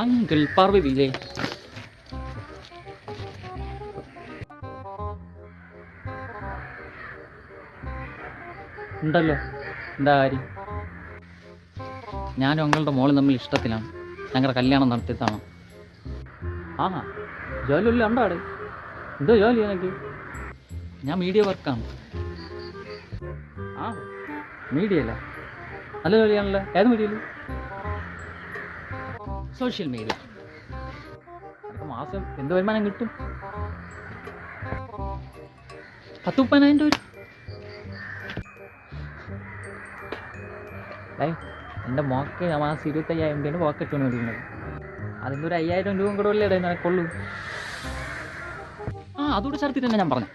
Uncle പാർവതിയില്ലേ? ഉണ്ടല്ലോ, എന്താ കാര്യം? ഞാനും അങ്കിളുടെ മോളും തമ്മിൽ ഇഷ്ടത്തിലാണ്. ഞങ്ങളുടെ കല്യാണം നടത്തിയതാണ്. ആ ജോലി വല്ല ഉണ്ടോ അവിടെ? എന്തോ ജോലി എനിക്ക്? ഞാൻ മീഡിയ വർക്കാണ്. ആ മീഡിയ അല്ല, നല്ല ജോലിയാണല്ലോ. ഏത് മീഡിയയിൽ? Social media. എനിക്ക് മാസം എന്ത് വരുമാനം കിട്ടും? 10-30,000 രൂപ. എൻ്റെ മോക്ക് മാസം 25,000 രൂപയാണ് പോക്കറ്റ് മണി കൊടുക്കുന്നത്. അതിൻ്റെ ഒരു 5,000 രൂപ കൂടെ അല്ലേ നിനക്കുള്ളൂ? ആ അതുകൂടെ ചേർത്തിട്ട് തന്നെ ഞാൻ പറഞ്ഞു.